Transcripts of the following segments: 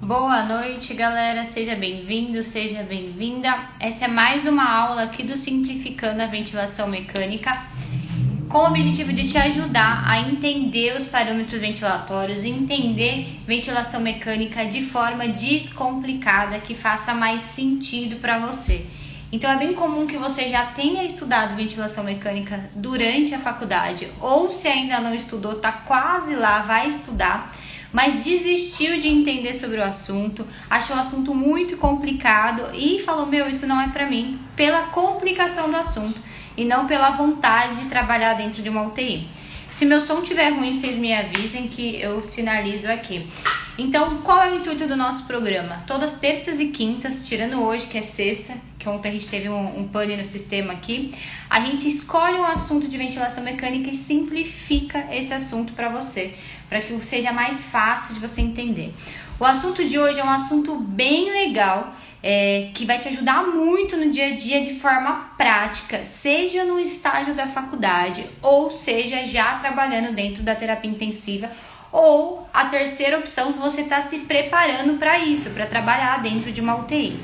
Boa noite, galera. Seja bem-vindo, seja bem-vinda. Essa é mais uma aula aqui do Simplificando a Ventilação Mecânica, com o objetivo de te ajudar a entender os parâmetros ventilatórios, entender ventilação mecânica de forma descomplicada, que faça mais sentido para você. Então é bem comum que você já tenha estudado ventilação mecânica durante a faculdade, ou se ainda não estudou, tá quase lá, vai estudar, mas desistiu de entender sobre o assunto, achou o assunto muito complicado e falou, isso não é para mim, pela complicação do assunto e não pela vontade de trabalhar dentro de uma UTI. Se meu som estiver ruim, vocês me avisem que eu sinalizo aqui. Então, qual é o intuito do nosso programa? Todas terças e quintas, tirando hoje, que é sexta, que ontem a gente teve um pane no sistema aqui, a gente escolhe um assunto de ventilação mecânica e simplifica esse assunto para você, para que seja mais fácil de você entender. O assunto de hoje é um assunto bem legal, que vai te ajudar muito no dia a dia de forma prática, seja no estágio da faculdade ou seja já trabalhando dentro da terapia intensiva, ou a terceira opção se você está se preparando para isso, para trabalhar dentro de uma UTI.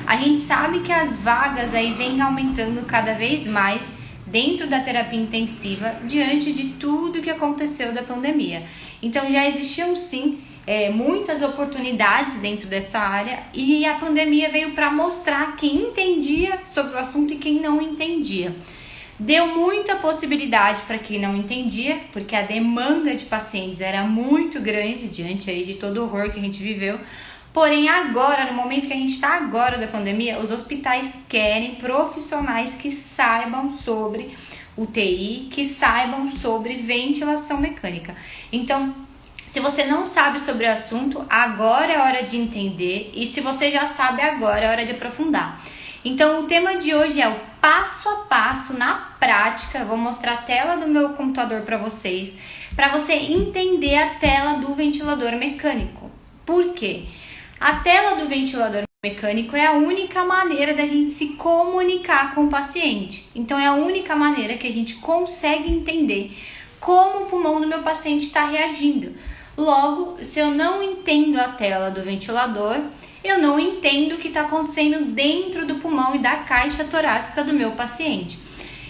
A gente sabe que as vagas aí vêm aumentando cada vez mais dentro da terapia intensiva diante de tudo que aconteceu da pandemia. Então já existiam sim muitas oportunidades dentro dessa área e a pandemia veio para mostrar quem entendia sobre o assunto e quem não entendia. Deu muita possibilidade para quem não entendia, porque a demanda de pacientes era muito grande diante aí de todo o horror que a gente viveu. Porém, agora, no momento que a gente está agora da pandemia, os hospitais querem profissionais que saibam sobre UTI, que saibam sobre ventilação mecânica. Então, se você não sabe sobre o assunto, agora é hora de entender, e se você já sabe, agora é hora de aprofundar. Então, o tema de hoje é o passo a passo na prática. Vou mostrar a tela do meu computador para você entender a tela do ventilador mecânico. Por quê? A tela do ventilador mecânico é a única maneira da gente se comunicar com o paciente. Então, é a única maneira que a gente consegue entender como o pulmão do meu paciente está reagindo. Logo, se eu não entendo a tela do ventilador, eu não entendo o que está acontecendo dentro do pulmão e da caixa torácica do meu paciente.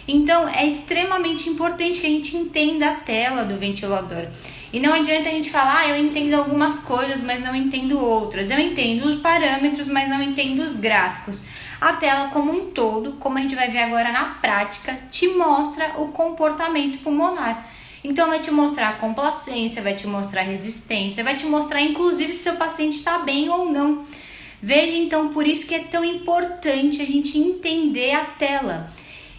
Então, é extremamente importante que a gente entenda a tela do ventilador. E não adianta a gente falar, eu entendo algumas coisas, mas não entendo outras. Eu entendo os parâmetros, mas não entendo os gráficos. A tela como um todo, como a gente vai ver agora na prática, te mostra o comportamento pulmonar. Então, vai te mostrar a complacência, vai te mostrar a resistência, vai te mostrar, inclusive, se seu paciente está bem ou não. Veja, então, por isso que é tão importante a gente entender a tela.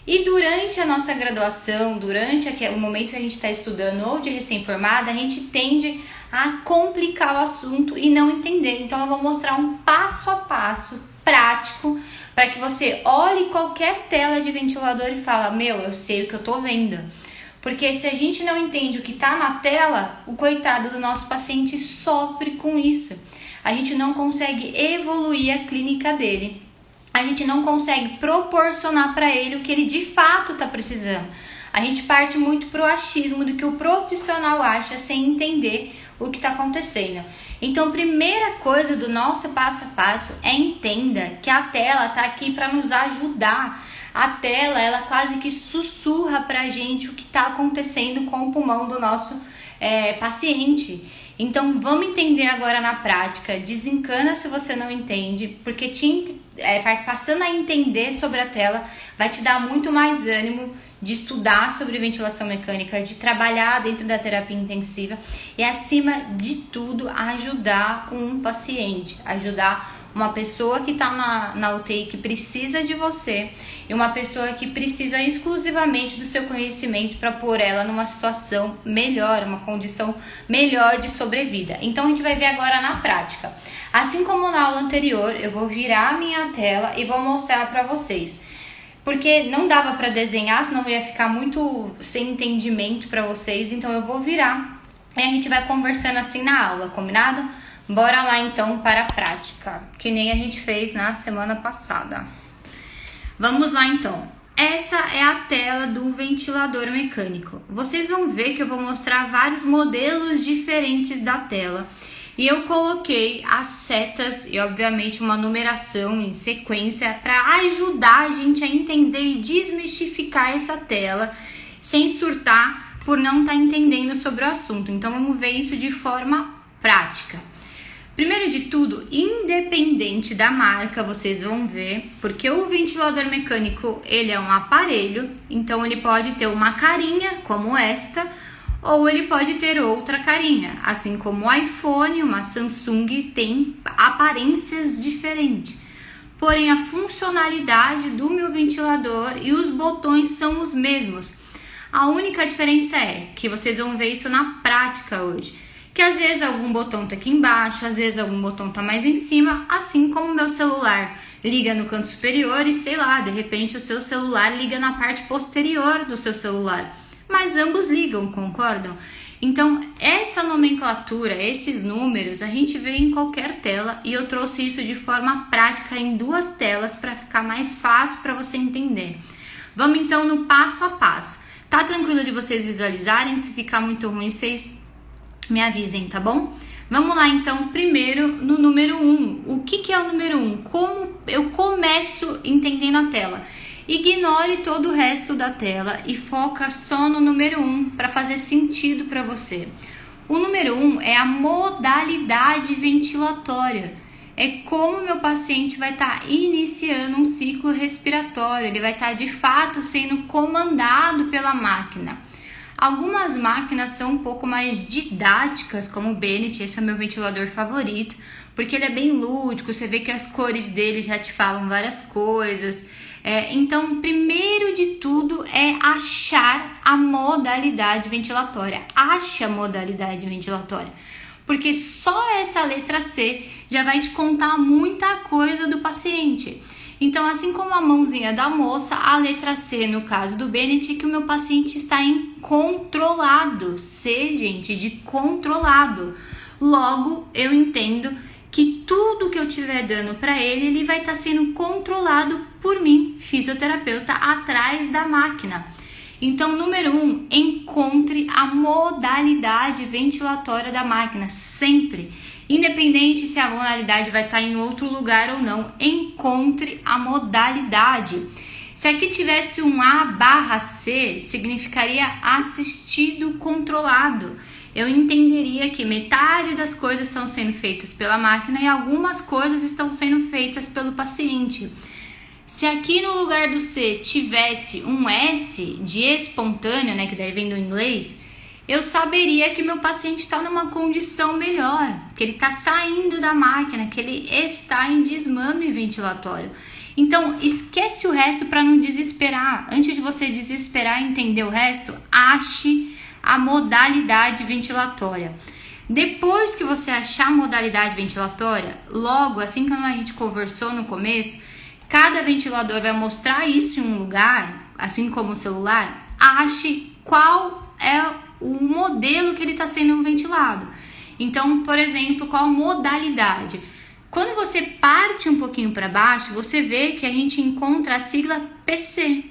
E durante a nossa graduação, durante o momento que a gente está estudando ou de recém-formada, a gente tende a complicar o assunto e não entender. Então, eu vou mostrar um passo a passo prático para que você olhe qualquer tela de ventilador e fale, eu sei o que eu estou vendo. Porque se a gente não entende o que está na tela, o coitado do nosso paciente sofre com isso. A gente não consegue evoluir a clínica dele. A gente não consegue proporcionar para ele o que ele de fato está precisando. A gente parte muito para o achismo do que o profissional acha sem entender o que está acontecendo. Então, primeira coisa do nosso passo a passo é entenda que a tela está aqui para nos ajudar. A tela, ela quase que sussurra pra gente o que está acontecendo com o pulmão do nosso paciente. Então, vamos entender agora na prática. Desencana se você não entende, porque passando a entender sobre a tela vai te dar muito mais ânimo de estudar sobre ventilação mecânica, de trabalhar dentro da terapia intensiva e, acima de tudo, ajudar um paciente, ajudar uma pessoa que está na UTI, que precisa de você, e uma pessoa que precisa exclusivamente do seu conhecimento para pôr ela numa situação melhor, uma condição melhor de sobrevida. Então, a gente vai ver agora na prática. Assim como na aula anterior, eu vou virar a minha tela e vou mostrar para vocês. Porque não dava para desenhar, senão ia ficar muito sem entendimento para vocês, então eu vou virar. E a gente vai conversando assim na aula, combinado? Bora lá então para a prática, que nem a gente fez na semana passada. Vamos lá então. Essa é a tela do ventilador mecânico. Vocês vão ver que eu vou mostrar vários modelos diferentes da tela. E eu coloquei as setas e obviamente uma numeração em sequência para ajudar a gente a entender e desmistificar essa tela sem surtar por não estar entendendo sobre o assunto. Então vamos ver isso de forma prática. Primeiro de tudo, independente da marca, vocês vão ver, porque o ventilador mecânico ele é um aparelho, então ele pode ter uma carinha como esta, ou ele pode ter outra carinha, assim como o iPhone, uma Samsung tem aparências diferentes. Porém, a funcionalidade do meu ventilador e os botões são os mesmos. A única diferença é que vocês vão ver isso na prática hoje. Que às vezes algum botão tá aqui embaixo, às vezes algum botão tá mais em cima, assim como o meu celular liga no canto superior e sei lá, de repente o seu celular liga na parte posterior do seu celular. Mas ambos ligam, concordam? Então, essa nomenclatura, esses números, a gente vê em qualquer tela e eu trouxe isso de forma prática em 2 telas para ficar mais fácil para você entender. Vamos então no passo a passo. Tá tranquilo de vocês visualizarem? Se ficar muito ruim, vocês me avisem, tá bom? Vamos lá então, primeiro no número 1. O que é o número 1? Como eu começo entendendo a tela? Ignore todo o resto da tela e foca só no número 1 para fazer sentido para você. O número 1 é a modalidade ventilatória. É como meu paciente vai estar iniciando um ciclo respiratório, ele vai estar de fato sendo comandado pela máquina. Algumas máquinas são um pouco mais didáticas, como o Bennett, esse é meu ventilador favorito, porque ele é bem lúdico, você vê que as cores dele já te falam várias coisas. Então, primeiro de tudo é achar a modalidade ventilatória. Ache a modalidade ventilatória, porque só essa letra C já vai te contar muita coisa do paciente. Então, assim como a mãozinha da moça, a letra C, no caso do Bennett, é que o meu paciente está em controlado. C, gente, de controlado. Logo, eu entendo que tudo que eu estiver dando para ele, ele vai estar sendo controlado por mim, fisioterapeuta, atrás da máquina. Então, número 1, encontre a modalidade ventilatória da máquina, sempre. Independente se a modalidade vai estar em outro lugar ou não, encontre a modalidade. Se aqui tivesse um A/C, significaria assistido controlado. Eu entenderia que metade das coisas estão sendo feitas pela máquina e algumas coisas estão sendo feitas pelo paciente. Se aqui no lugar do C tivesse um S de espontâneo, né, que daí vem do inglês, eu saberia que meu paciente está numa condição melhor, que ele está saindo da máquina, que ele está em desmame ventilatório. Então, esquece o resto para não desesperar. Antes de você desesperar e entender o resto, ache a modalidade ventilatória. Depois que você achar a modalidade ventilatória, logo, assim como a gente conversou no começo, cada ventilador vai mostrar isso em um lugar, assim como o celular. Ache qual é o modelo que ele está sendo ventilado. Então, por exemplo, qual modalidade? Quando você parte um pouquinho para baixo, você vê que a gente encontra a sigla PC.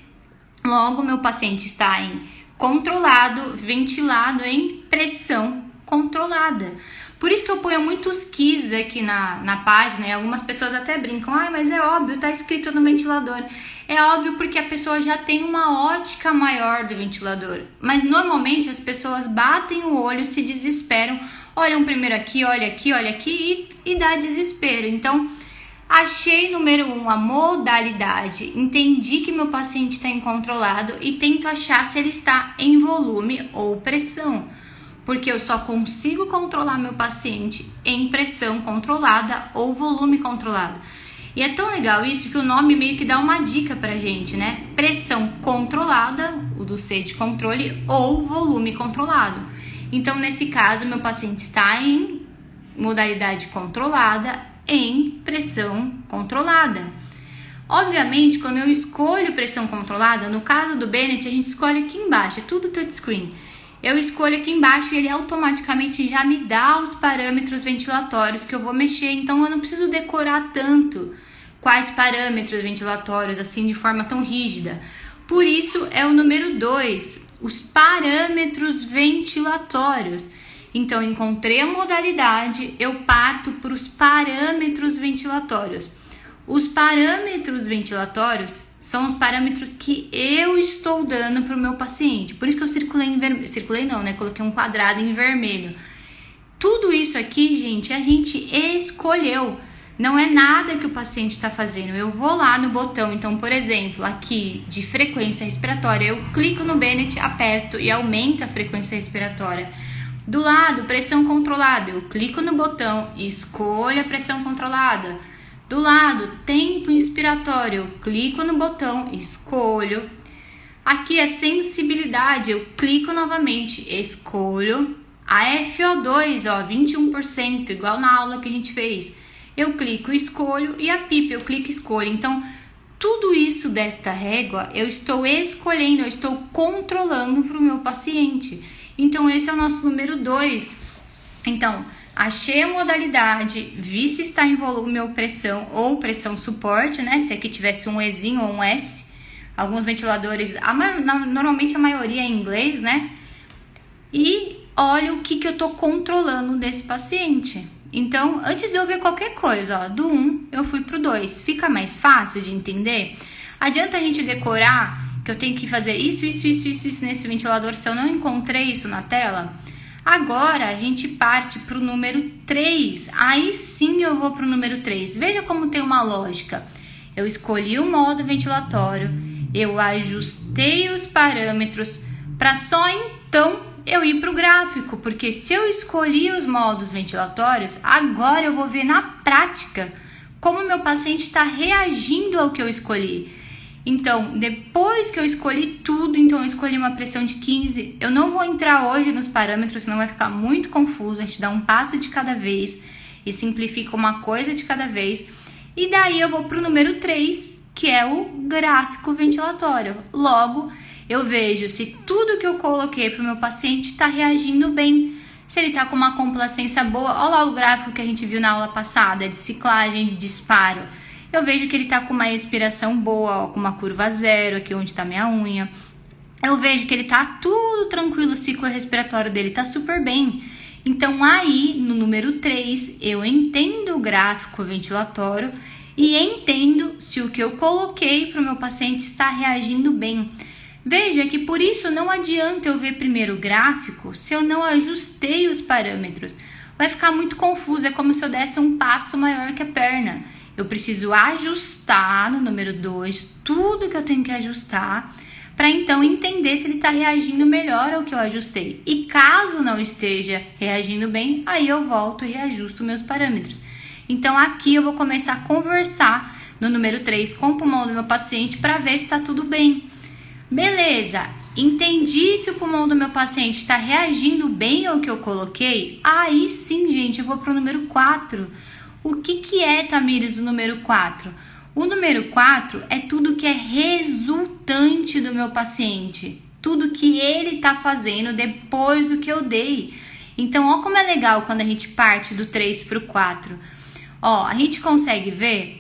Logo, meu paciente está em controlado, ventilado em pressão controlada. Por isso que eu ponho muitos keys aqui na página e algumas pessoas até brincam. Mas é óbvio, tá escrito no ventilador. É óbvio porque a pessoa já tem uma ótica maior do ventilador. Mas normalmente as pessoas batem o olho, se desesperam, olham primeiro aqui, olha aqui e dá desespero. Então, achei número 1 a modalidade, entendi que meu paciente está incontrolado e tento achar se ele está em volume ou pressão. Porque eu só consigo controlar meu paciente em pressão controlada ou volume controlado. E é tão legal isso que o nome meio que dá uma dica pra gente, né? Pressão controlada, o do C de controle, ou volume controlado. Então, nesse caso, meu paciente está em modalidade controlada, em pressão controlada. Obviamente, quando eu escolho pressão controlada, no caso do Bennett, a gente escolhe aqui embaixo, é tudo touchscreen. Eu escolho aqui embaixo e ele automaticamente já me dá os parâmetros ventilatórios que eu vou mexer, então eu não preciso decorar tanto quais parâmetros ventilatórios assim de forma tão rígida. Por isso é o número 2, os parâmetros ventilatórios. Então, encontrei a modalidade, eu parto para os parâmetros ventilatórios. Os parâmetros ventilatórios são os parâmetros que eu estou dando para o meu paciente. Por isso que eu circulei em vermelho. Circulei não, né? Coloquei um quadrado em vermelho. Tudo isso aqui, gente, a gente escolheu. Não é nada que o paciente está fazendo. Eu vou lá no botão, então, por exemplo, aqui de frequência respiratória, eu clico no Bennett, aperto e aumento a frequência respiratória. Do lado, pressão controlada, eu clico no botão e escolho a pressão controlada. Do lado, tempo inspiratório, eu clico no botão, escolho. Aqui é sensibilidade, eu clico novamente, escolho. A FO2, ó, 21%, igual na aula que a gente fez. Eu clico, escolho, e a PIP, eu clico, escolho. Então, tudo isso desta régua, eu estou escolhendo, eu estou controlando para o meu paciente. Então, esse é o nosso número 2. Então, achei a modalidade, vi se está em volume ou pressão suporte, né? Se aqui tivesse um Ezinho ou um S. Alguns ventiladores, normalmente a maioria é em inglês, né? E olha o que eu tô controlando desse paciente. Então, antes de eu ver qualquer coisa, ó, do 1 eu fui pro 2. Fica mais fácil de entender? Adianta a gente decorar que eu tenho que fazer isso nesse ventilador se eu não encontrei isso na tela? Agora a gente parte pro número 3. Aí sim eu vou pro número 3. Veja como tem uma lógica. Eu escolhi o modo ventilatório, eu ajustei os parâmetros para só então eu ir para o gráfico, porque se eu escolhi os modos ventilatórios, agora eu vou ver na prática como meu paciente está reagindo ao que eu escolhi. Então, depois que eu escolhi tudo, então eu escolhi uma pressão de 15, eu não vou entrar hoje nos parâmetros, senão vai ficar muito confuso, a gente dá um passo de cada vez e simplifica uma coisa de cada vez. E daí eu vou para o número 3, que é o gráfico ventilatório. Logo, eu vejo se tudo que eu coloquei para o meu paciente está reagindo bem. Se ele está com uma complacência boa, olha lá o gráfico que a gente viu na aula passada, de ciclagem, de disparo. Eu vejo que ele está com uma respiração boa, ó, com uma curva zero, aqui onde está minha unha. Eu vejo que ele está tudo tranquilo, o ciclo respiratório dele está super bem. Então aí, no número 3, eu entendo o gráfico ventilatório e entendo se o que eu coloquei para o meu paciente está reagindo bem. Veja que por isso não adianta eu ver primeiro o gráfico se eu não ajustei os parâmetros. Vai ficar muito confuso, é como se eu desse um passo maior que a perna. Eu preciso ajustar no número 2 tudo que eu tenho que ajustar para então entender se ele está reagindo melhor ao que eu ajustei. E caso não esteja reagindo bem, aí eu volto e ajusto meus parâmetros. Então aqui eu vou começar a conversar no número 3 com o pulmão do meu paciente para ver se está tudo bem. Beleza, entendi se o pulmão do meu paciente está reagindo bem ao que eu coloquei. Aí sim, gente, eu vou para o número 4. O que é, Tamires, o número 4? O número 4 é tudo que é resultante do meu paciente. Tudo que ele está fazendo depois do que eu dei. Então, ó como é legal quando a gente parte do 3 para o 4. Ó, a gente consegue ver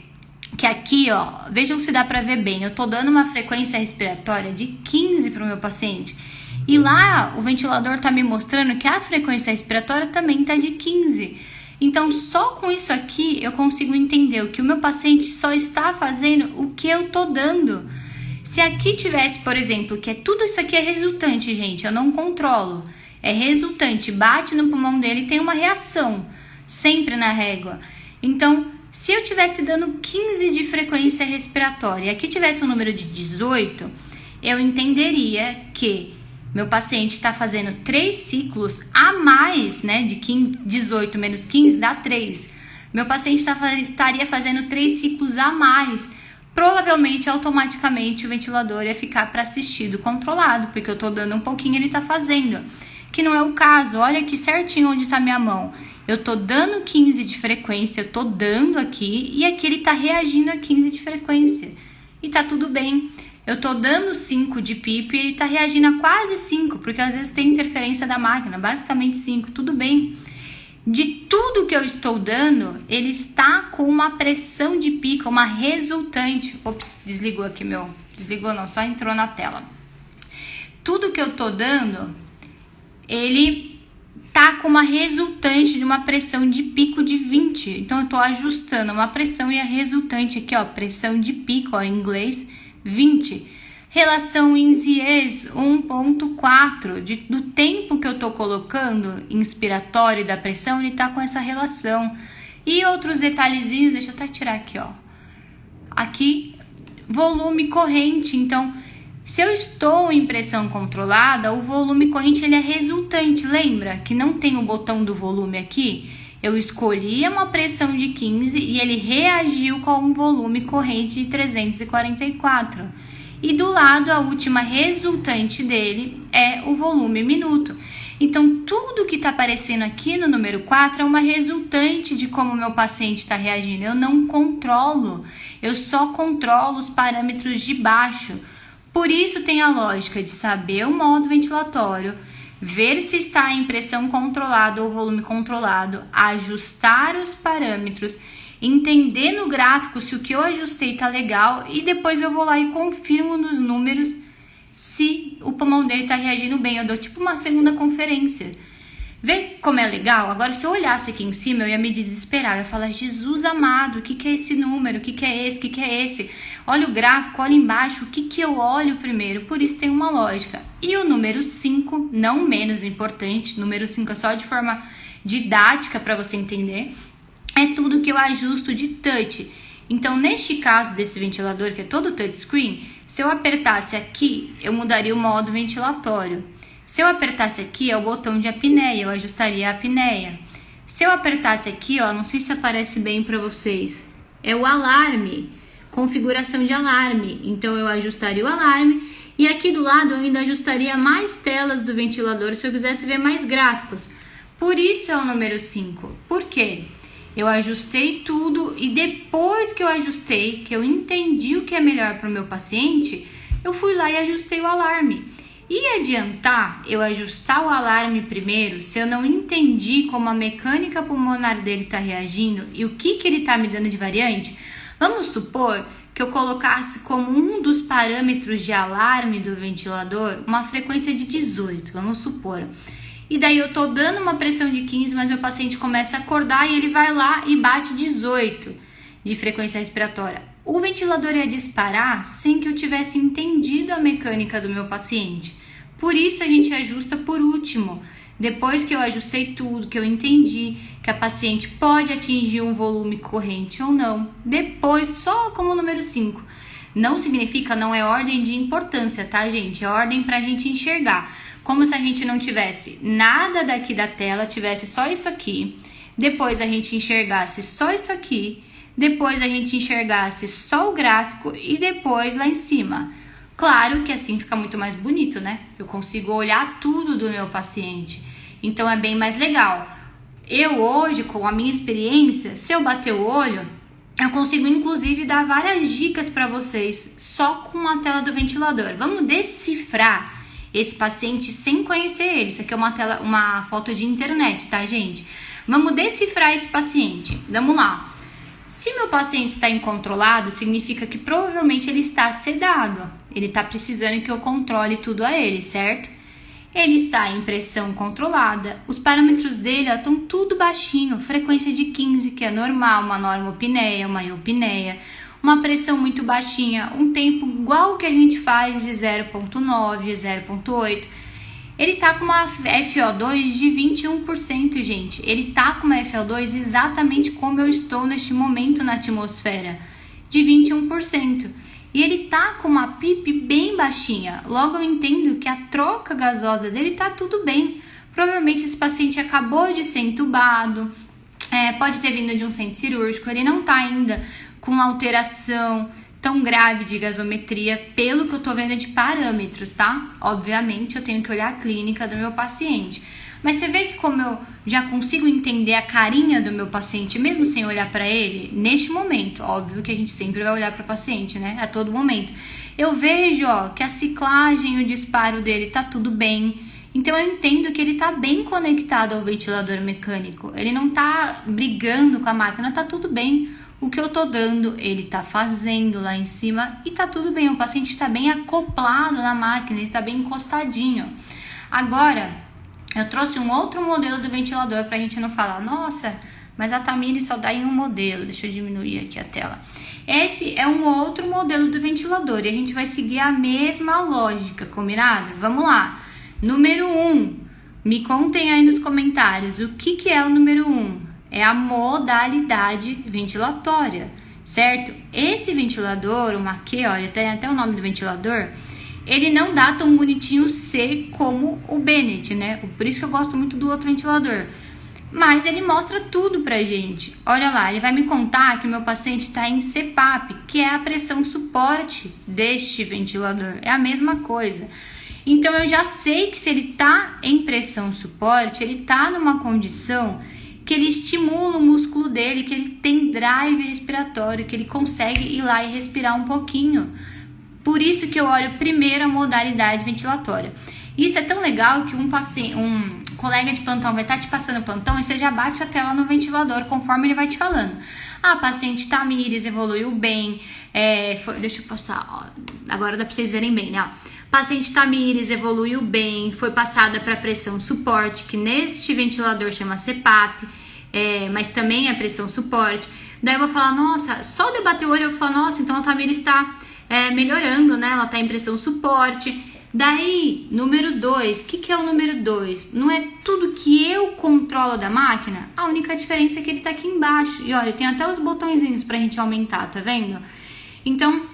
que aqui, ó, vejam se dá para ver bem. Eu tô dando uma frequência respiratória de 15 para o meu paciente. E lá, o ventilador tá me mostrando que a frequência respiratória também tá de 15. Então, só com isso aqui, eu consigo entender o que o meu paciente só está fazendo o que eu tô dando. Se aqui tivesse, por exemplo, que tudo isso aqui é resultante, gente, eu não controlo. É resultante, bate no pulmão dele e tem uma reação, sempre na régua. Então, se eu tivesse dando 15 de frequência respiratória e aqui tivesse um número de 18, eu entenderia que meu paciente está fazendo 3 ciclos a mais, né? De 15, 18 menos 15 dá 3. Meu paciente estaria fazendo 3 ciclos a mais. Provavelmente, automaticamente, o ventilador ia ficar para assistido controlado, porque eu estou dando um pouquinho e ele está fazendo. Que não é o caso. Olha aqui certinho onde está minha mão. Eu tô dando 15 de frequência, eu tô dando aqui, e aqui ele tá reagindo a 15 de frequência. E tá tudo bem. Eu tô dando 5 de PIP e ele tá reagindo a quase 5, porque às vezes tem interferência da máquina, basicamente 5, tudo bem. De tudo que eu estou dando, ele está com uma pressão de pica, uma resultante. Ops, desligou aqui meu... Desligou não, só entrou na tela. Tudo que eu tô dando, ele tá com uma resultante de uma pressão de pico de 20. Então eu tô ajustando uma pressão e a resultante aqui, ó, pressão de pico, ó, em inglês, 20. Relação INS 1.4, do tempo que eu tô colocando inspiratório da pressão, ele tá com essa relação. E outros detalhezinhos, deixa eu até tirar aqui, ó. Aqui, volume corrente. Então, se eu estou em pressão controlada, o volume corrente ele é resultante. Lembra que não tem o botão do volume aqui? Eu escolhi uma pressão de 15 e ele reagiu com um volume corrente de 344. E do lado, a última resultante dele é o volume minuto. Então, tudo que está aparecendo aqui no número 4 é uma resultante de como o meu paciente está reagindo. Eu não controlo, eu só controlo os parâmetros de baixo. Por isso tem a lógica de saber o modo ventilatório, ver se está em pressão controlada ou volume controlado, ajustar os parâmetros, entender no gráfico se o que eu ajustei está legal e depois eu vou lá e confirmo nos números se o pulmão dele está reagindo bem. Eu dou tipo uma segunda conferência. Vê como é legal? Agora, se eu olhasse aqui em cima, eu ia me desesperar. Eu ia falar, Jesus amado, o que é esse número? O que é esse? O que é esse? Olha o gráfico, olha embaixo, o que eu olho primeiro? Por isso tem uma lógica. E o número 5, não menos importante, número 5 é só de forma didática para você entender, é tudo que eu ajusto de touch. Então, neste caso desse ventilador, que é todo touchscreen, se eu apertasse aqui, eu mudaria o modo ventilatório. Se eu apertasse aqui, é o botão de apneia, eu ajustaria a apneia. Se eu apertasse aqui, ó, não sei se aparece bem para vocês, é o alarme, configuração de alarme. Então, eu ajustaria o alarme e aqui do lado eu ainda ajustaria mais telas do ventilador se eu quisesse ver mais gráficos. Por isso é o número 5. Por quê? Eu ajustei tudo e depois que eu ajustei, que eu entendi o que é melhor para o meu paciente, eu fui lá e ajustei o alarme. E adiantar eu ajustar o alarme primeiro, se eu não entendi como a mecânica pulmonar dele está reagindo e o que ele está me dando de variante, vamos supor que eu colocasse como um dos parâmetros de alarme do ventilador uma frequência de 18, vamos supor. E daí eu tô dando uma pressão de 15, mas meu paciente começa a acordar e ele vai lá e bate 18 de frequência respiratória. O ventilador ia disparar sem que eu tivesse entendido a mecânica do meu paciente. Por isso a gente ajusta por último. Depois que eu ajustei tudo, que eu entendi que a paciente pode atingir um volume corrente ou não. Depois, só como número 5. Não significa, não é ordem de importância, tá, gente? É ordem pra gente enxergar. Como se a gente não tivesse nada daqui da tela, tivesse só isso aqui. Depois a gente enxergasse só isso aqui. Depois a gente enxergasse só o gráfico e depois lá em cima. Claro que assim fica muito mais bonito, né? Eu consigo olhar tudo do meu paciente. Então é bem mais legal. Eu hoje, com a minha experiência, se eu bater o olho, eu consigo inclusive dar várias dicas para vocês só com a tela do ventilador. Vamos decifrar esse paciente sem conhecer ele. Isso aqui é uma foto de internet, tá, gente? Vamos decifrar esse paciente. Vamos lá. Se meu paciente está incontrolado, significa que provavelmente ele está sedado. Ele está precisando que eu controle tudo a ele, certo? Ele está em pressão controlada. Os parâmetros dele estão tudo baixinho. Frequência de 15, que é normal, uma normopneia, uma eupneia. Uma pressão muito baixinha, um tempo igual que a gente faz de 0,9, 0,8. Ele tá com uma FO2 de 21%, gente. Ele tá com uma FO2 exatamente como eu estou neste momento na atmosfera, de 21%. E ele tá com uma PIP bem baixinha. Logo eu entendo que a troca gasosa dele tá tudo bem. Provavelmente esse paciente acabou de ser entubado, pode ter vindo de um centro cirúrgico, ele não tá ainda com alteração tão grave de gasometria, pelo que eu tô vendo de parâmetros, tá? Obviamente eu tenho que olhar a clínica do meu paciente. Mas você vê que como eu já consigo entender a carinha do meu paciente, mesmo sem olhar para ele, neste momento, óbvio que a gente sempre vai olhar para o paciente, né? A todo momento. Eu vejo, ó, que a ciclagem e o disparo dele tá tudo bem. Então eu entendo que ele tá bem conectado ao ventilador mecânico. Ele não tá brigando com a máquina, tá tudo bem. O que eu tô dando, ele tá fazendo lá em cima e tá tudo bem. O paciente tá bem acoplado na máquina, ele tá bem encostadinho. Agora, Eu trouxe um outro modelo do ventilador pra gente não falar, nossa, mas a Tamires só dá em um modelo. Deixa eu diminuir aqui a tela. Esse é um outro modelo do ventilador e a gente vai seguir a mesma lógica, combinado? Vamos lá. Número 1, me contem aí nos comentários o que é o número 1. É a modalidade ventilatória, certo? Esse ventilador, o Maquet, olha, tem até o nome do ventilador, ele não dá tão bonitinho C como o Bennett, né? Por isso que eu gosto muito do outro ventilador. Mas ele mostra tudo pra gente. Olha lá, ele vai me contar que o meu paciente está em CPAP, que é a pressão suporte deste ventilador. É a mesma coisa. Então eu já sei que se ele tá em pressão suporte, ele tá numa condição que ele estimula o músculo dele, que ele tem drive respiratório, que ele consegue ir lá e respirar um pouquinho. Por isso que eu olho primeiro a modalidade ventilatória. Isso é tão legal que um colega de plantão vai estar te passando plantão e você já bate a tela no ventilador conforme ele vai te falando. Ah, paciente Tamires evoluiu bem. Deixa eu passar, ó, agora dá pra vocês verem bem, né? Ó, paciente Tamires evoluiu bem, foi passada para pressão suporte, que neste ventilador chama CPAP, mas também é pressão suporte. Daí eu vou falar, nossa, só debater o olho eu vou falar, nossa, então a Tamires está melhorando, né? Ela está em pressão suporte. Daí, número 2, o que é o número 2? Não é tudo que eu controlo da máquina? A única diferença é que ele tá aqui embaixo. E olha, tem até os botõezinhos pra gente aumentar, tá vendo? Então,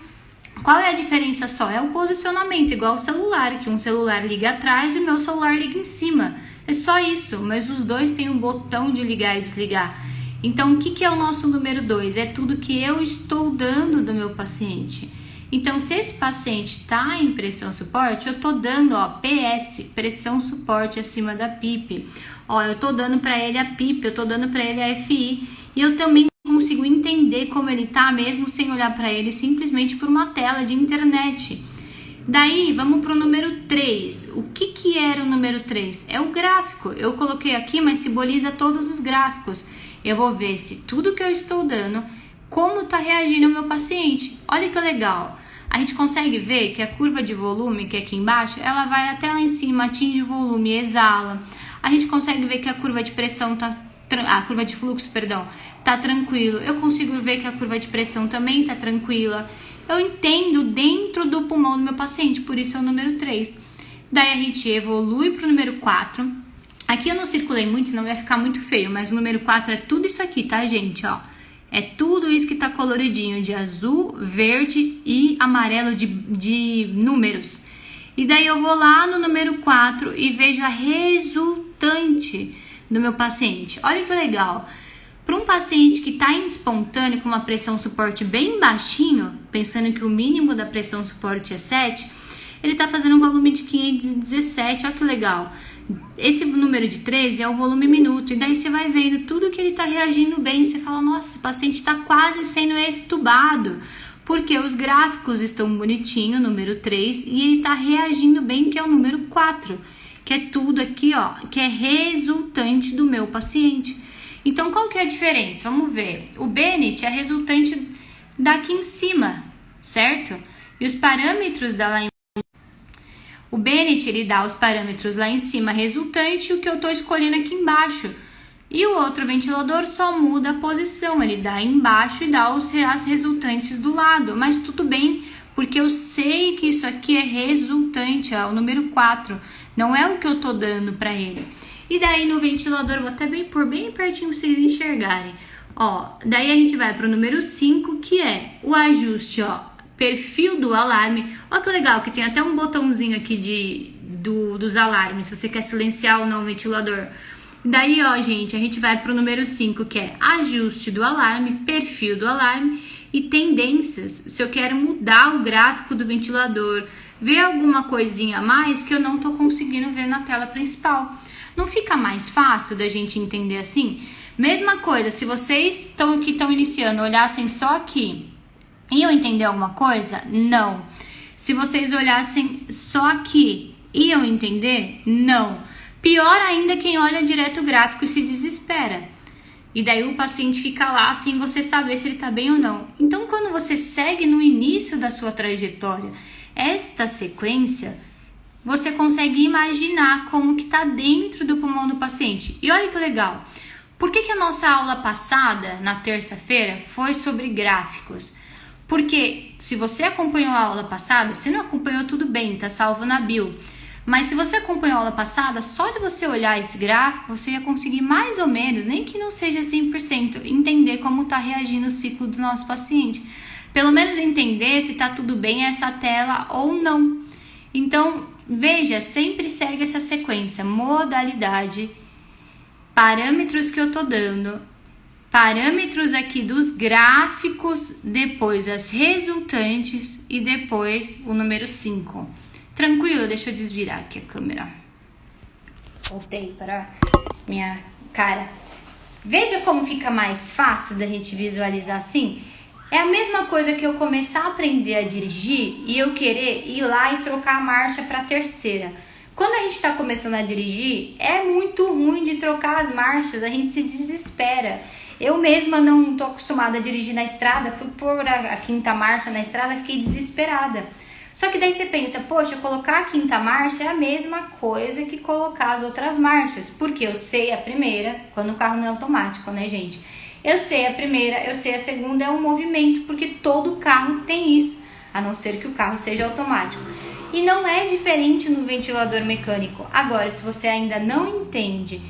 qual é a diferença só? É o posicionamento, igual o celular, que um celular liga atrás e o meu celular liga em cima. É só isso, mas os dois têm um botão de ligar e desligar. Então, o que é o nosso número 2? É tudo que eu estou dando do meu paciente. Então, se esse paciente está em pressão suporte, eu estou dando, ó, PS, pressão suporte acima da PIP. Ó, eu estou dando para ele a PIP, eu estou dando para ele a FI. E eu também consigo entender como ele está, mesmo sem olhar para ele, simplesmente por uma tela de internet. Daí, vamos para o número 3. O que era o número 3? É o gráfico. Eu coloquei aqui, mas simboliza todos os gráficos. Eu vou ver se tudo que eu estou dando, como está reagindo o meu paciente. Olha que legal. A gente consegue ver que a curva de volume, que é aqui embaixo, ela vai até lá em cima, atinge o volume e exala. A gente consegue ver que a curva de pressão a curva de fluxo, perdão, tá tranquilo. Eu consigo ver que a curva de pressão também tá tranquila. Eu entendo dentro do pulmão do meu paciente, por isso é o número 3. Daí a gente evolui para o número 4. Aqui eu não circulei muito, senão vai ficar muito feio, mas o número 4 é tudo isso aqui, tá, gente? Ó, é tudo isso que tá coloridinho, de azul, verde e amarelo de números. E daí eu vou lá no número 4 e vejo a resultante do meu paciente. Olha que legal. Para um paciente que está em espontâneo com uma pressão suporte bem baixinho, pensando que o mínimo da pressão suporte é 7, ele está fazendo um volume de 517, olha que legal. Esse número de 13 é o volume minuto, e daí você vai vendo tudo que ele está reagindo bem, você fala, nossa, esse paciente está quase sendo extubado, porque os gráficos estão bonitinhos, número 3, e ele está reagindo bem, que é o número 4, que é tudo aqui, ó, que é resultante do meu paciente. Então, qual que é a diferença? Vamos ver. O Bennett é resultante daqui em cima, certo? E os parâmetros da lá em... O Bennett, ele dá os parâmetros lá em cima, resultante, o que eu tô escolhendo aqui embaixo. E o outro ventilador só muda a posição, ele dá embaixo e dá as resultantes do lado. Mas tudo bem, porque eu sei que isso aqui é resultante, ó, o número 4. Não é o que eu tô dando para ele. E daí no ventilador, vou até pôr bem pertinho para vocês enxergarem. Ó, daí a gente vai para o número 5, que é o ajuste, ó, perfil do alarme. Ó que legal, que tem até um botãozinho aqui dos alarmes, se você quer silenciar ou não o ventilador. Daí, ó, gente, a gente vai para o número 5, que é ajuste do alarme, perfil do alarme e tendências. Se eu quero mudar o gráfico do ventilador, ver alguma coisinha a mais que eu não tô conseguindo ver na tela principal. Não fica mais fácil da gente entender assim? Mesma coisa, se vocês que estão iniciando olhassem só aqui, iam entender alguma coisa? Não. Se vocês olhassem só aqui, iam entender? Não. Pior ainda quem olha direto o gráfico e se desespera. E daí o paciente fica lá sem você saber se ele está bem ou não. Então, quando você segue no início da sua trajetória esta sequência, você consegue imaginar como que está dentro do pulmão do paciente. E olha que legal, por que a nossa aula passada, na terça-feira, foi sobre gráficos? Porque se você acompanhou a aula passada, se não acompanhou, tudo bem, tá salvo na bio. Mas se você acompanhou a aula passada, só de você olhar esse gráfico, você ia conseguir mais ou menos, nem que não seja 100%, entender como está reagindo o ciclo do nosso paciente. Pelo menos entender se está tudo bem essa tela ou não. Então, veja, sempre segue essa sequência, modalidade, parâmetros que eu tô dando, parâmetros aqui dos gráficos, depois as resultantes e depois o número 5. Tranquilo? Deixa eu desvirar aqui a câmera. Voltei para minha cara. Veja como fica mais fácil da gente visualizar assim. É a mesma coisa que eu começar a aprender a dirigir e eu querer ir lá e trocar a marcha para a terceira. Quando a gente está começando a dirigir, é muito ruim de trocar as marchas, a gente se desespera. Eu mesma não estou acostumada a dirigir na estrada, fui pôr a quinta marcha na estrada, fiquei desesperada. Só que daí você pensa, poxa, colocar a quinta marcha é a mesma coisa que colocar as outras marchas. Porque eu sei a primeira, quando o carro não é automático, né, gente? Eu sei a primeira, eu sei a segunda, é um movimento, porque todo carro tem isso, a não ser que o carro seja automático. E não é diferente no ventilador mecânico. Agora, se você ainda não entende,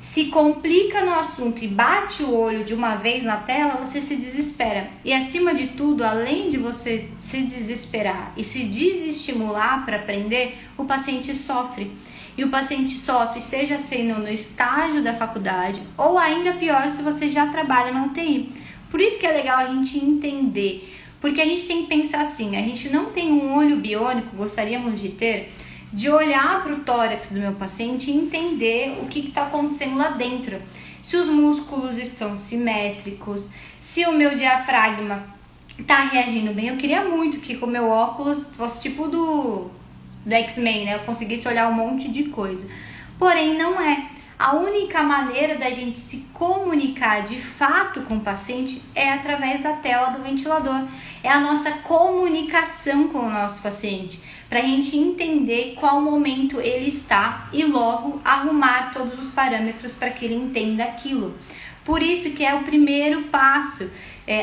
se complica no assunto e bate o olho de uma vez na tela, você se desespera. E acima de tudo, além de você se desesperar e se desestimular para aprender, o paciente sofre. E o paciente sofre, seja sendo no estágio da faculdade ou ainda pior se você já trabalha na UTI. Por isso que é legal a gente entender, porque a gente tem que pensar assim, a gente não tem um olho biônico, gostaríamos de ter, de olhar para o tórax do meu paciente e entender o que está acontecendo lá dentro. Se os músculos estão simétricos, se o meu diafragma está reagindo bem. Eu queria muito que com o meu óculos fosse tipo do X-Men, né? Eu conseguisse olhar um monte de coisa. Porém, não é. A única maneira da gente se comunicar de fato com o paciente é através da tela do ventilador. É a nossa comunicação com o nosso paciente, para a gente entender qual momento ele está e logo arrumar todos os parâmetros para que ele entenda aquilo. Por isso que é o primeiro passo.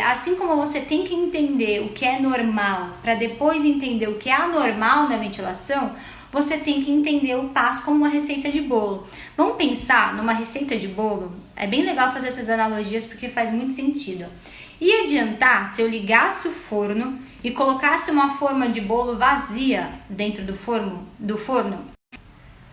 Assim como você tem que entender o que é normal para depois entender o que é anormal na ventilação, você tem que entender o passo como uma receita de bolo. Vamos pensar numa receita de bolo? É bem legal fazer essas analogias porque faz muito sentido. Ia adiantar se eu ligasse o forno e colocasse uma forma de bolo vazia dentro do forno?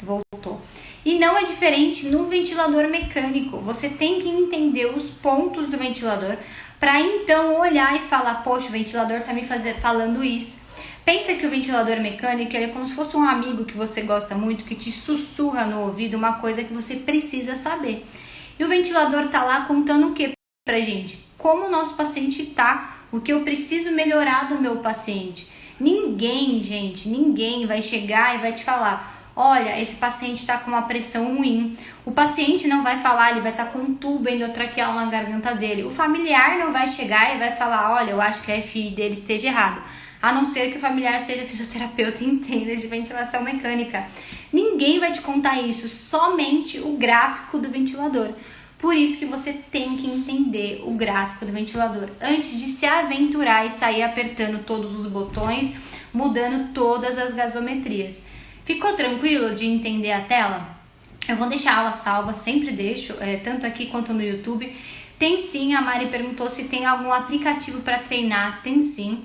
Voltou. E não é diferente no ventilador mecânico. Você tem que entender os pontos do ventilador para então olhar e falar, poxa, o ventilador está me falando isso. Pensa que o ventilador mecânico é como se fosse um amigo que você gosta muito, que te sussurra no ouvido uma coisa que você precisa saber. E o ventilador está lá contando o que pra gente? Como o nosso paciente está, o que eu preciso melhorar do meu paciente. Ninguém vai chegar e vai te falar, olha, esse paciente está com uma pressão ruim. O paciente não vai falar, ele vai estar com um tubo endotraqueal na garganta dele. O familiar não vai chegar e vai falar, olha, eu acho que a FI dele esteja errado. A não ser que o familiar seja fisioterapeuta e entenda de ventilação mecânica. Ninguém vai te contar isso, somente o gráfico do ventilador. Por isso que você tem que entender o gráfico do ventilador antes de se aventurar e sair apertando todos os botões, mudando todas as gasometrias. Ficou tranquilo de entender a tela? Eu vou deixar ela salva, sempre deixo, tanto aqui quanto no YouTube. Tem sim, a Mari perguntou se tem algum aplicativo para treinar. Tem sim.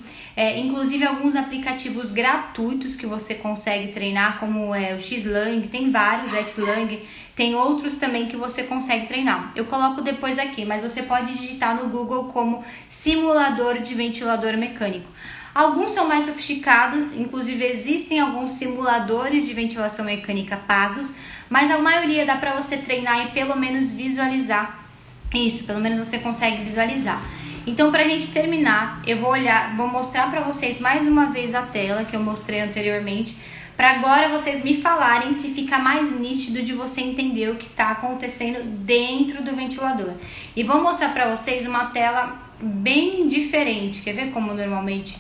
Inclusive alguns aplicativos gratuitos que você consegue treinar, como o Xlang, tem vários, o Xlang, tem outros também que você consegue treinar. Eu coloco depois aqui, mas você pode digitar no Google como simulador de ventilador mecânico. Alguns são mais sofisticados, inclusive existem alguns simuladores de ventilação mecânica pagos, mas a maioria dá para você treinar e pelo menos visualizar isso, pelo menos você consegue visualizar. Então, para a gente terminar, eu vou mostrar para vocês mais uma vez a tela que eu mostrei anteriormente, para agora vocês me falarem se fica mais nítido de você entender o que está acontecendo dentro do ventilador. E vou mostrar para vocês uma tela bem diferente. Quer ver como normalmente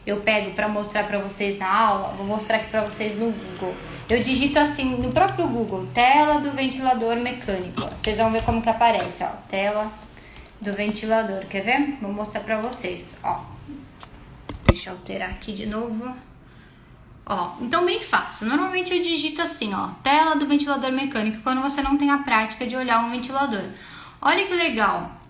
eu pego para mostrar para vocês na aula, vou mostrar aqui para vocês no Google. Eu digito assim no próprio Google, tela do ventilador mecânico. Vocês vão ver como que aparece, ó, tela do ventilador. Quer ver? Vou mostrar para vocês, ó. Deixa eu alterar aqui de novo. Ó, então bem fácil. Normalmente eu digito assim, ó, tela do ventilador mecânico, quando você não tem a prática de olhar um ventilador. Olha que legal.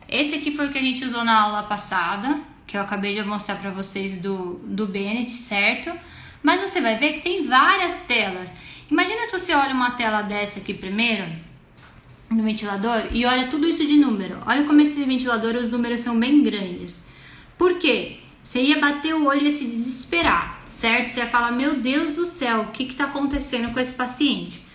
Esse aqui foi o que a gente usou na aula passada, que eu acabei de mostrar para vocês do Bennett, certo? Mas você vai ver que tem várias telas. Imagina se você olha uma tela dessa aqui primeiro, no ventilador, e olha tudo isso de número. Olha como esse ventilador, os números são bem grandes. Por quê? Você ia bater o olho e ia se desesperar, certo? Você ia falar, meu Deus do céu, o que está acontecendo com esse paciente?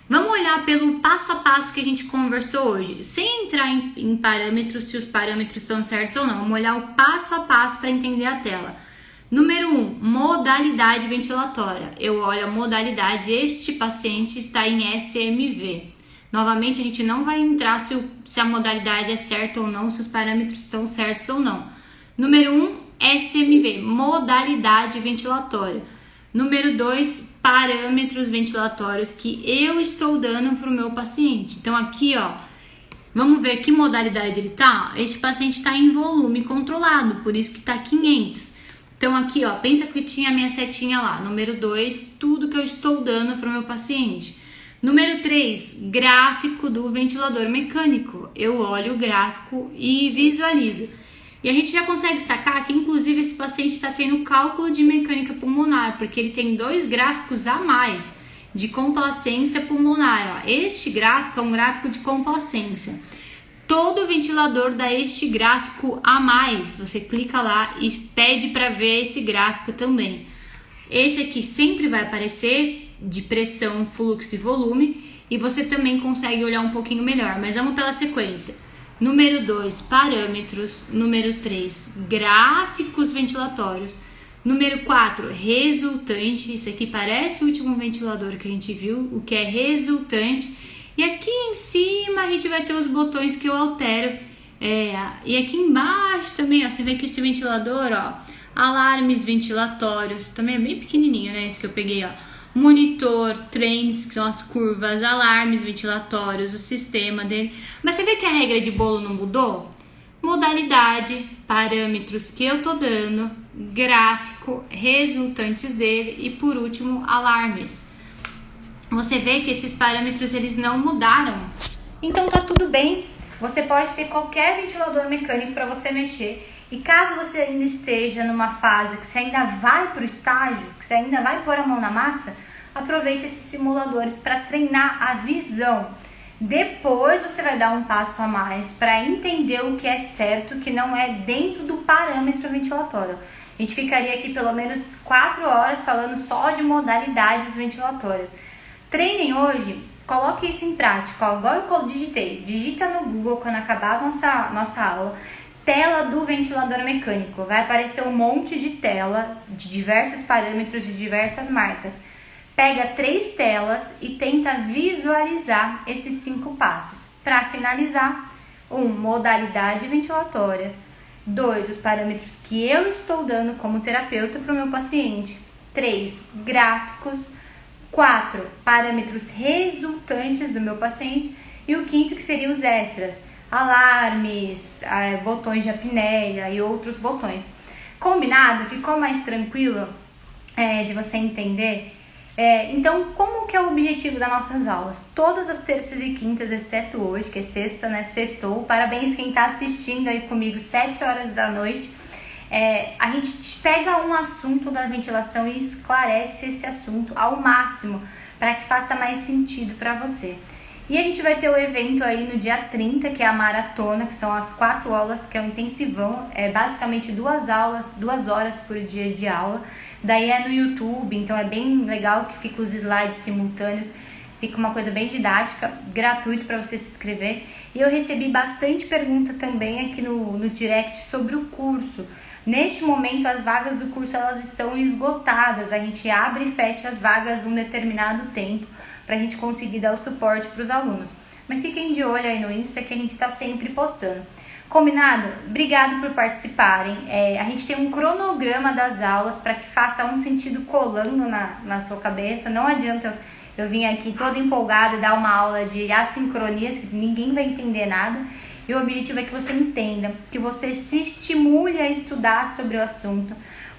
Vamos olhar pelo passo a passo que a gente conversou hoje, sem entrar em parâmetros, se os parâmetros estão certos ou não. Vamos olhar o passo a passo para entender a tela. Número 1, modalidade ventilatória. Eu olho a modalidade, este paciente está em SMV. Novamente, a gente não vai entrar se a modalidade é certa ou não, se os parâmetros estão certos ou não. Número 1, SMV, modalidade ventilatória. Número 2, parâmetros ventilatórios que eu estou dando para o meu paciente. Então aqui, ó, vamos ver que modalidade ele tá. Esse paciente está em volume controlado, por isso que tá 500. Então aqui, ó, pensa que tinha a minha setinha lá. Número 2, tudo que eu estou dando para o meu paciente. Número 3, gráfico do ventilador mecânico. Eu olho o gráfico e visualizo. E a gente já consegue sacar que, inclusive, esse paciente está tendo cálculo de mecânica pulmonar, porque ele tem 2 gráficos a mais de complacência pulmonar. Ó. Este gráfico é um gráfico de complacência. Todo ventilador dá este gráfico a mais. Você clica lá e pede para ver esse gráfico também. Esse aqui sempre vai aparecer de pressão, fluxo e volume, e você também consegue olhar um pouquinho melhor, mas vamos pela sequência. Número 2, parâmetros. Número 3, gráficos ventilatórios. Número 4, resultante. Isso aqui parece o último ventilador que a gente viu, o que é resultante. E aqui em cima a gente vai ter os botões que eu altero. E aqui embaixo também, ó, você vê que esse ventilador, ó, alarmes ventilatórios. Também é bem pequenininho, né? Esse que eu peguei, ó. Monitor, trends, que são as curvas, alarmes ventilatórios, o sistema dele. Mas você vê que a regra de bolo não mudou? Modalidade, parâmetros que eu tô dando, gráfico, resultantes dele e por último, alarmes. Você vê que esses parâmetros eles não mudaram. Então tá tudo bem. Você pode ter qualquer ventilador mecânico para você mexer. E caso você ainda esteja numa fase que você ainda vai para o estágio, que você ainda vai pôr a mão na massa, aproveite esses simuladores para treinar a visão. Depois você vai dar um passo a mais para entender o que é certo, o que não é dentro do parâmetro ventilatório. A gente ficaria aqui pelo menos 4 horas falando só de modalidades ventilatórias. Treinem hoje, coloque isso em prática. Ó, igual eu digitei, digita no Google quando acabar a nossa aula. Tela do ventilador mecânico. Vai aparecer um monte de tela de diversos parâmetros de diversas marcas. Pega 3 telas e tenta visualizar esses 5 passos. Para finalizar, 1. Modalidade ventilatória. 2. Os parâmetros que eu estou dando como terapeuta para o meu paciente. 3. Gráficos. 4. Parâmetros resultantes do meu paciente. E o 5º que seriam os extras. Alarmes, botões de apneia e outros botões. Combinado? Ficou mais tranquilo de você entender? Então, como que é o objetivo das nossas aulas? Todas as terças e quintas, exceto hoje, que é sexta, né? Sextou. Parabéns quem está assistindo aí comigo, 7 horas da noite. A gente pega um assunto da ventilação e esclarece esse assunto ao máximo, para que faça mais sentido para você. E a gente vai ter o evento aí no dia 30, que é a maratona, que são as 4 aulas, que é um intensivão. É basicamente 2 horas por dia de aula. Daí é no YouTube, então é bem legal que fica os slides simultâneos. Fica uma coisa bem didática, gratuito para você se inscrever. E eu recebi bastante pergunta também aqui no direct sobre o curso. Neste momento, as vagas do curso elas estão esgotadas. A gente abre e fecha as vagas num determinado tempo, para a gente conseguir dar o suporte para os alunos. Mas fiquem de olho aí no Insta que a gente está sempre postando. Combinado? Obrigado por participarem. A gente tem um cronograma das aulas para que faça um sentido colando na sua cabeça. Não adianta eu vim aqui toda empolgada e dar uma aula de assincronias, que ninguém vai entender nada. E o objetivo é que você entenda, que você se estimule a estudar sobre o assunto,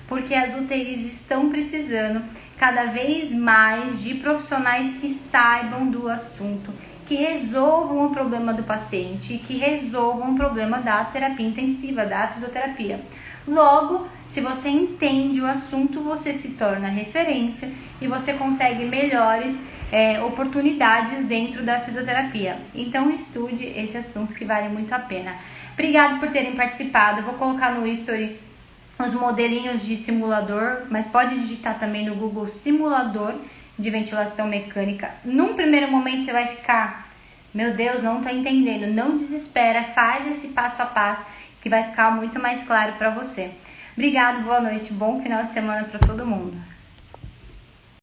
porque as UTIs estão precisando cada vez mais de profissionais que saibam do assunto, que resolvam o problema do paciente e que resolvam o problema da terapia intensiva, da fisioterapia. Logo, se você entende o assunto, você se torna referência e você consegue melhores oportunidades dentro da fisioterapia. Então estude esse assunto que vale muito a pena. Obrigado por terem participado. Eu vou colocar no history os modelinhos de simulador, mas pode digitar também no Google simulador de ventilação mecânica. Num primeiro momento você vai ficar, meu Deus, não tô entendendo. Não desespera, faz esse passo a passo que vai ficar muito mais claro para você. Obrigado, boa noite, bom final de semana para todo mundo.